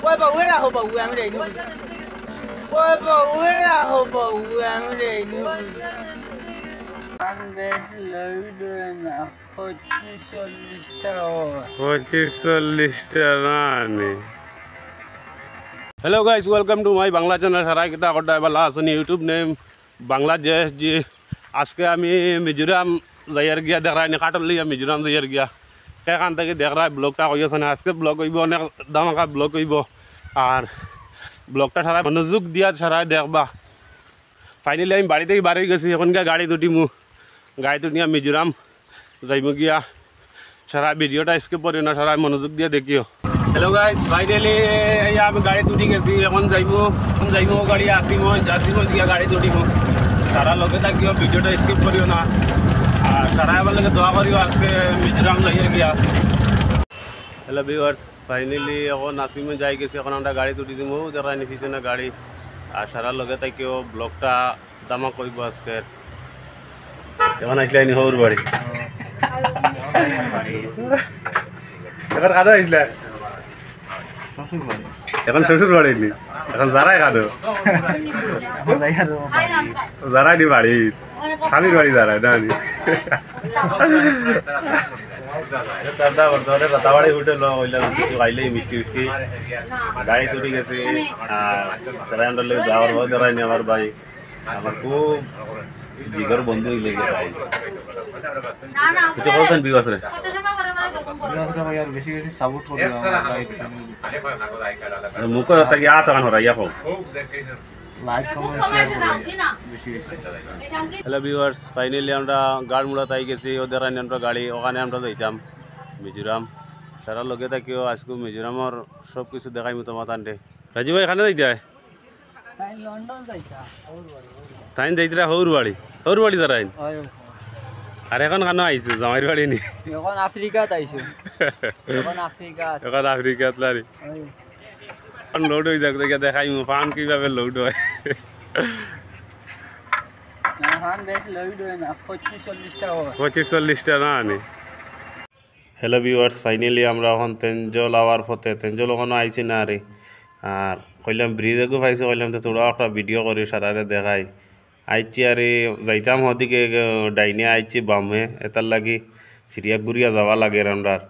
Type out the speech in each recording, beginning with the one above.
ওই বাবু রাখো বাবু আমি রেনু ওই বাবু রাখো বাবু আমি রেনু বেশ লইডো না 25-40 টাকা 25-40 টাকা নি। Hello guys, welcome to my Bangla channel सराय किता कोड्डा बाला आसनी यूट्यूब नेम बांग्लादेश जी। आज के आमी मिजोराम जायर गया देख रहा है निकाटल लिया मिजोराम जायर गया क्या कांता के देख रहा है ब्लॉग टा होइयो सने आज के ब्लॉग होइबो अनेक दामाका ब्लॉग होइबो और ब्लॉग टा सारा मनोयोग दिया सारा देखबा। फाइनली आमी बाड़ी থেকে বাড়ি গেছি এখন গিয়া গাড়ি তুটিমু গাড়ি তুটিয়া মিজোরাম যাইমু গিয়া সারা ভিডিওটা স্কিপ করিও না সারা মনোযোগ দিয়ে দেখিও। हेलो गाइस, फाइनली यहाँ पे गाड़ी टूटी गई এখন যাইমু গাড়ি আসিমো গিয়া গাড়ি তুটিমু সারা লগে থাকিও ভিডিওটা স্কিপ করিও না আর সারা আমার লগে দোয়া করিও আজকে মিজোরাম যাইয়ে গিয়া। হ্যালো ভিউয়ার্স, ফাইনালি এখন আসিমো যাই গেছি এখন আমরা গাড়ি তুটি দিমু দেখাই নিছি না গাড়ি আর সারা লগে থাকিও ব্লগটা দামা কইব আজকে। এখন আসলে নি হৌর বাড়ি এবার কাদা আসলে এখন শ্বশুর বাড়ি নি এখন যারাই কাদো যারাই নি বাড়ি স্বামীর বাড়ি যারাই না নি রাতাবাড়ি হোটেল খাইলে মিষ্টি মিষ্টি গাড়ি তুটি গেছে আর যারাই আমরা লোক যাওয়ার ভয় ধরাই নি আমার ভাই আমার খুব জিগর বন্ধু হইলে গিয়ে ভাই কিছু বলছেন বিবাসরে মুখ তাকে আতগান হরা ইয়া হোক হ্যালো ভিউয়ার্স, ফাইনালি আমরা গাড়মুড়াতে আই গেছি ওদের আমরা গাড়ি ওখানে আমরা যাইতাম মিজোরাম সারা লগে থাকিও আজকে মিজোরামের সব কিছু দেখাইমু তোমার তান্ডে। রাজু ভাই এখানে যাইতে তাইন যাইতরা হৌর বাড়ি তারাইন আর এখন কেন আইছো জামাইর বাড়ি নি এখন আফ্রিকাত আইছো এখন আফ্রিকাত লারি লোড হয়ে যাক দেখাইমু ফান কিভাবে লোড হয় বেশ লইডো না 25-40 টাকা 25-40 টাকা না নি। হ্যালো ভিউয়ার্স, ফাইনালি আমরা এখন তেঞ্জল আওয়ার পথে তেঞ্জল ওখানে আইছি না রে আর কইলাম ব্রিজ এগো পাইছি কইলাম তো তোরা একটা ভিডিও করি সারারে দেখাই আইছি আরে যাইতাম ওদিকে ডাইনে আইছি বামে এটার লাগি ফিরিয়া ঘুরিয়া যাওয়া লাগে রান্ডার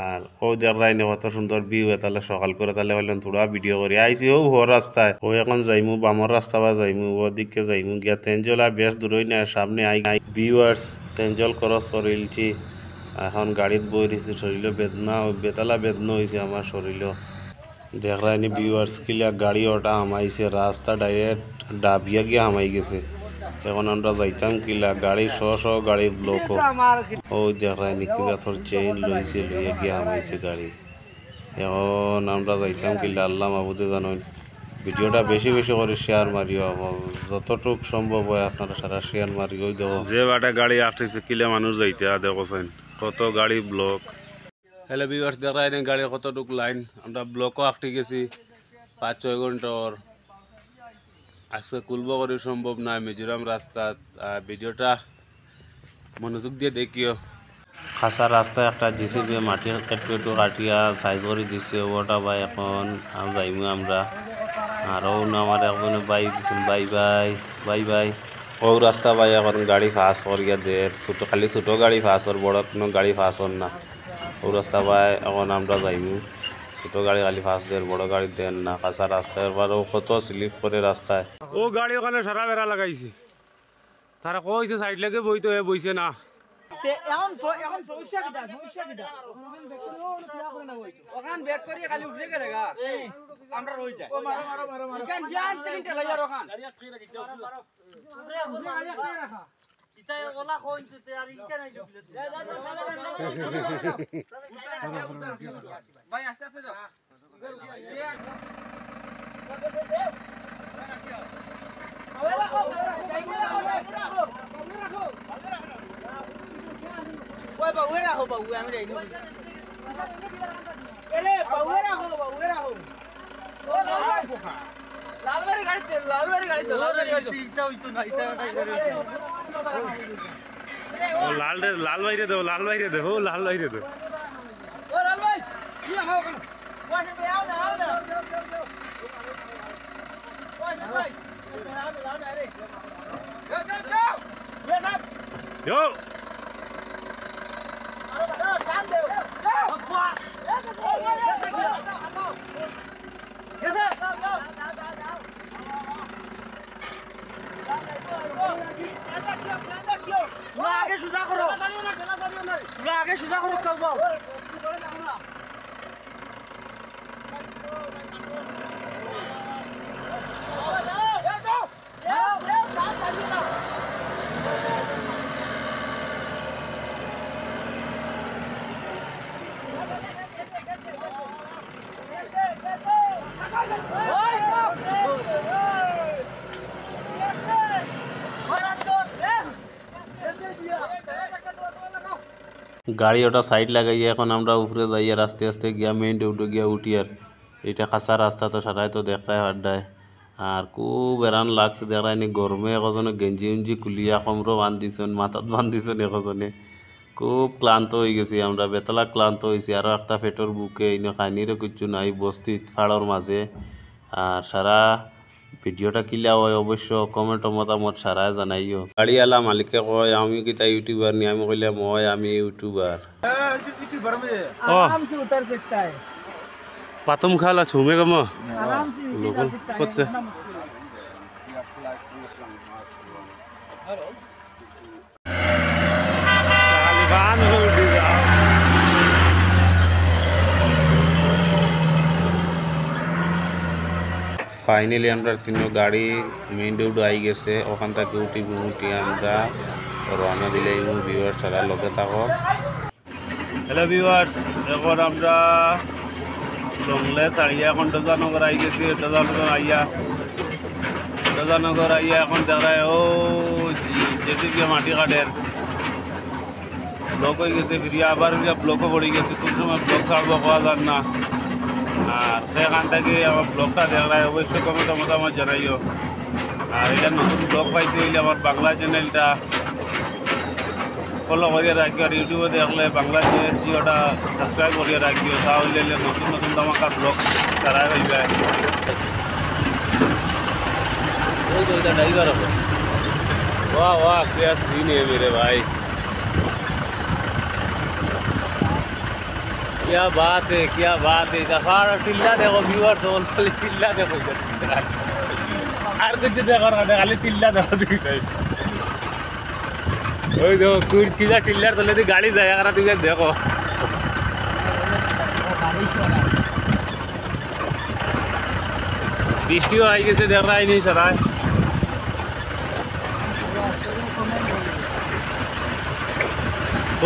আর ও দেখাই নি কত সুন্দর ভিউ এতালে সকাল করে তাহলে কইলাম তোরা ভিডিও করি আইছি ও হর রাস্তায় ও এখন যাইমু বামর রাস্তা বা যাইমু ওদিকে যাইমু গিয়া তেঞ্জল আর বেশ দূরই না সামনে আই ভিউয়ার্স তেঞ্জল ক্রস করিলছি এখন গাড়িত বই দিছি শরীরে বেতালা বেদনা হয়েছে আমার শরীরে দেখাইনি ভিউয়ার্স কিলা গাড়ি ওটা হামাইছে রাস্তা ডাইরেক্ট ডাবিয়া গিয়ে হামাই গেছে এখন আমরা যাইতাম কিলা গাড়ি শ গাড়ি ব্লক ও দেখাইনি কিলা তোর চেইন লইছে লইয়া গিয়ে হামাইছে গাড়ি এখন আমরা যাইতাম কিলা আল্লাহ মাহবুদে জানেন ভিডিওটা বেশি করে শেয়ার মারিও যতটুক সম্ভব হয় আপনারা সারা শেয়ার মারিও দেবো যে বাটা গাড়ি আসতেছে কিলা মানুষ যাইতে দেখছেন কত গাড়ি ব্লক। হ্যালো ভিউয়ার্স, দেখাই নেই গাড়ি কতটুক লাইন আমরা ব্লকও আটকে গেছি 5-6 ঘন্টার আজকে খুলব করে সম্ভব না মিজোরাম রাস্তাত ভিডিওটা মনোযোগ দিয়ে দেখিও। খাসা রাস্তায় একটা জিসিবি মাটির একটু কাটিয়া সাইজ করে দিচ্ছে ওটা ভাই এখন যাইমু আমরা আর ও আমার এখন বাই দিচ্ছেন বাই বাই বাই বাই ও রাস্তা ভাই এখন গাড়ি ফাঁস করিয়া দের ছোটো খালি ছোটো গাড়ি ফাঁস ওর বড় কোনো গাড়ি ফাঁস ওর না ও রাস্তা ভাই এখন আমরা যাইমু ছোটো গাড়ি খালি ফাঁস দের বড় গাড়ি দেন না কাঁচা রাস্তায় এবারও কত স্লিপ করে রাস্তায় ও গাড়ি ওখানে সারা বেড়া লাগাইছে তারা কইছে সাইড লেগে বইতে বইছে না এখন সমস্যা কিটা ওখান ব্যাক করি খালি উঠে গেলে গা আমরা রই যাই এখান জান তিনটা লাইয়া ওখান ইতা ওলা কইন তে আর ইটা নাই ভাই আস্তে আস্তে যাও ওই বাবু রাখো বাবু আমি রেনু এরে বাবু রাখো ও লালবাড়ি গাড়ি ইটা হইতো না ইটা ও লাল বাইরে দে ও লাল বাইরে দে ও লাল ভাই কি হাও ওখানে ওখানে আও না Yo. आगे सुधा करो आगे सुधा करो कब গাড়ি ওটা সাইড লাগাইয়া এখন আমরা উপরে যাই আর আস্তে আস্তে গিয়া মেইন রোডে গিয়া উঠি আর এটা খাসা রাস্তা তো সারাই তো দেখায় হাড্ডায় আর খুব এরান লাগছে দেখায়নি গরমে একজনে গেঞ্জি উঞ্জি খুলিয়া কমরো বান্ধিছেন মাথাত বান্ধিছেন একজনে খুব ক্লান্ত হয়ে গেছি আমরা বেতলা ক্লান্ত হয়েছি আরও একটা পেটর বুকে এনে খাইনিরও কিছু নাই বস্তি ফাড়র মাঝে আর সারা ভিডিওটা কিলা হয় অবশ্য কমেন্ট মতামত সারা জানাইও গাড়িওয়ালা মালিকে কয় আমি কিতা ইউটিউবার নি আমি কইলাম হয় আমি ইউটিউবার यूट्यूबर में ओ। आराम से उतर सकता है পাতম খালা ছুমে গম आराम से लोगों उतर सकता है खुद से। इतना मुश्किल है। ফাইনালি আমরা তিনজন গাড়ি মেইন রোড আই গেছে ওখান থেকে উঠি আমরা রওনা দিলে ভিউয়ার্স সারা লগে থাকো হ্যালো ভিউয়ার্স এখন আমরা লংলে সারিয়া এখন দজানগর আই গেছি দজানগর আইয়া এখন দেখায় ও জেসিবি মাটি কাটের ব্লক হয়ে গেছে ফিরিয়া আবার ব্লকও পড়ে গেছে কোন সময় ব্লক ছাড়বো পাওয়া যান না আর সেখান থেকে আমার ব্লগটা দেখায় অবশ্যই কমেন্টে মতামত জানাইও আর এটা নতুন ব্লগ পাইতে হইলে আমার বাংলা চ্যানেলটা ফলো করিয়ে রাখিও আর ইউটিউবে দেখলে বাংলা জিওটা সাবস্ক্রাইব করিয়ে রাখিও তাহলে নতুন নতুন তোমাকে ব্লগ তারা হইবে ওই তো এটা ড্রাইভার হবে वाह वाह क्या सीन है मेरे भाई क्या बात है दफा टिल्ला देखो व्यूअर्स ऑल खाली टिल्ला देखो আর কিছু দেখো না খালি টিল্লা দেখো তুমি ওই দেখো তুই কি যা টিল্লার তলে দি গাড়ি যায় আর তুমি দেখো বৃষ্টিও আই গেছে দেখাই নেই সারায়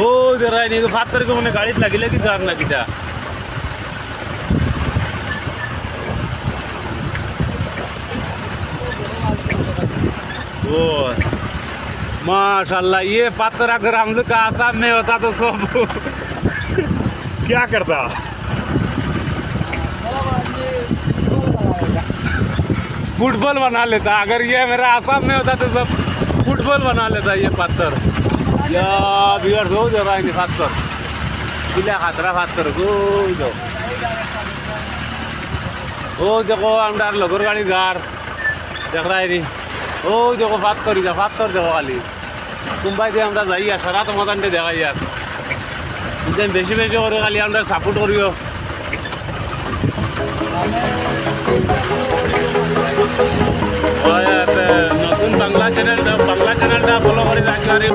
ও দেখাই নেই ফাত্তর কে মানে গাড়িতে লাগিলে কি যার না কিটা ओ माशाल्लाह ये पत्थर अगर हम लोग का आसाम में होता तो सब क्या करता फुटबॉल बना लेता अगर ये मेरा आसाम में होता तो सब फुटबॉल बना लेता ये पत्थर या बिगड़ हो जा रहा है पत्थर किला खतरा पत्थर को ओ देखो अंडर लगोर गाड़ी गार देख रहा है नहीं ও দেখো পাত্তর দেখো খালি কোনবাই দিয়ে আমরা যাই আর সারা তোমাদের দেখাই আর বেশি বেশি করে খালি আমরা সাপোর্ট করিও নতুন বাংলা চ্যানেলটা ফলো করে রাখি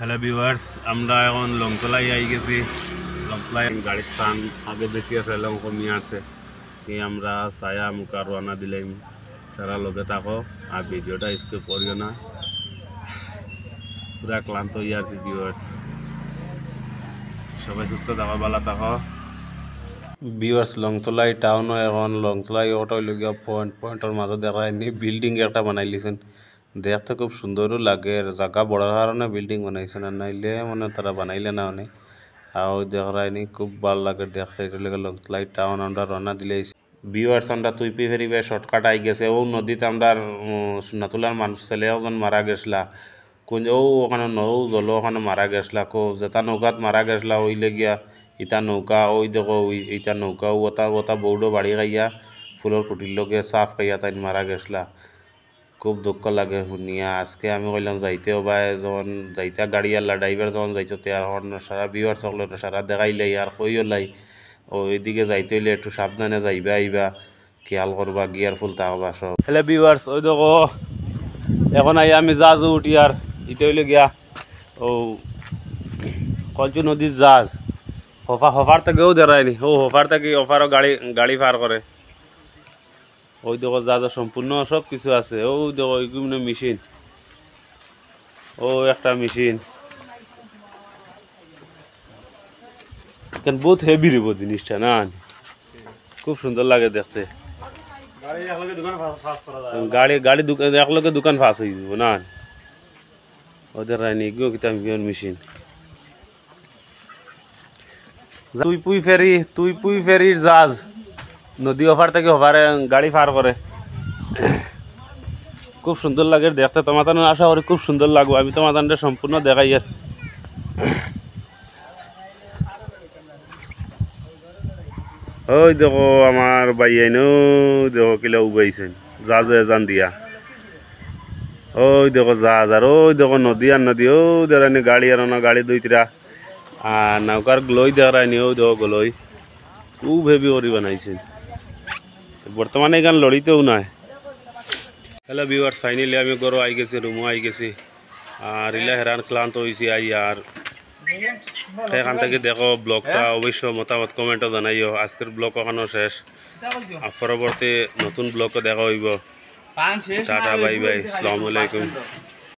হ্যালো ভিউয়ার্স, আমরা এখন লংতলাই আই গেছি। লংতলাই গাড়ির স্থান আগে বেশি আছে, লং কমিয়ে আছে। কি আমরা ছায়া মুখা রওনা দিলাম। তারা লগে থাকো আর ভিডিওটা স্কিপ করিও না। পুরা ক্লান্ত ইয়ার ভিউয়ার্স, সবাই সুস্থ থাকো, ভালো থাকো। ভিউয়ার্স, লংতলাই টাউনও এখন লংতলাই ওটা হইলগিয়া পয়েন্টের মাঝে দেখায়নি বিল্ডিং একটা বানাই লিছেন। দেখতে খুব সুন্দরও লাগে, জায়গা বড়ার কারণে বিল্ডিং বানাইছেন, আর নাইলে মানে তারা বানাইলে না অনেক। আর ওই দেখায়নি খুব ভালো লাগে দেখতে। এটা লেগে লংতলাই টাউন আমরা রওনা দিলেছি। ভিউয়ার্স, আমরা তুইপি ফেরিবে শর্টকাট আই গেছে। ও নদীতে আমরা সোনাতুলার মানুষ ছেলে একজন মারা গেছলা। কোন ও ওখানে নৌ জল ওখানে মারা গেছলা। যেটা নৌকাত মারা গেছলা ওইলে গিয়া ইটা নৌকা, ওই দেখো ওই ইটা নৌকা ওটা ওটা বৌডো বাড়ি খাইয়া ফুলের কুটির লগে সাফ খাইয়া তাই মারা গেছলা। খুব দুঃখ লাগে শুনিয়া। আজকে আমি কইলাম যাইতেও বা যখন যাইতা গাড়ি আল্লাহ ড্রাইভার যখন যাইতো তখন সারা বিওয়ার চকলেট সারা দেখাইলাই আর কইও লাই ওইদিকে যাইতে হইলে একটু সাবধানে যাইবা আইবা, খেয়াল করবা, গিয়ার ফুল থাকবা সব। হ্যালো ভিউয়ার্স, ওই দেখো এখন আই আমি জাহাজও উঠি। আর ইটা হইলে গিয়া ও কলচু নদীর জাহাজ। হফার থেকেও দেখায়নি। ও হফার থেকে অফারও গাড়ি পার করে। ওই দেখো জাহাজের সম্পূর্ণ সব কিছু আছে। ওই দেখো ওইগুলো মেশিন, ও একটা মেশিন। বহুত হেভি রেব জিনিসটা না, খুব সুন্দর লাগে দেখতে। গাড়ি একলগে দোকান ফাঁস হয়ে যাব না ওদের রায়নি গো কিতাম মেশিন। তুই পুই ফেরির জাহাজ নদী ওপার থেকে ওপারে গাড়ি পার করে। খুব সুন্দর লাগে দেখতে। তোমার আশা করি খুব সুন্দর লাগবে। আমি তোমার সম্পূর্ণ দেখাই। আর ওই দেখো আমার বাইয়াইনো দেখো কিলা উবাইছেন জাহাজে এজান দিয়া। ওই দেখো জাহাজ, আর ওই দেখো নদী আর নদী। ও দেখায়নি গাড়ি আর না গাড়ি দুইটা আর নৌকার গ্লোই দেখায়নি। ওই দেখো গ্লোই খুব হেভি করি বানাইছেন। বর্তমানে এখান লড়িতেও নাই। হ্যালো ভিউয়ার্স, ফাইনালি আমি গরো আই গেছি, রুমও আই গেছি। আর ইলা হেরান ক্লান্ত হয়েছি আই। আর এখান থেকে দেখো ব্লগটা অবশ্য মতামত কমেন্টও জানাইও। আজকের ব্লগ ওখানেও শেষ। আর পরবর্তী নতুন ব্লগও দেখা হইব। টাটা বাই বাই, আসসালামু আলাইকুম।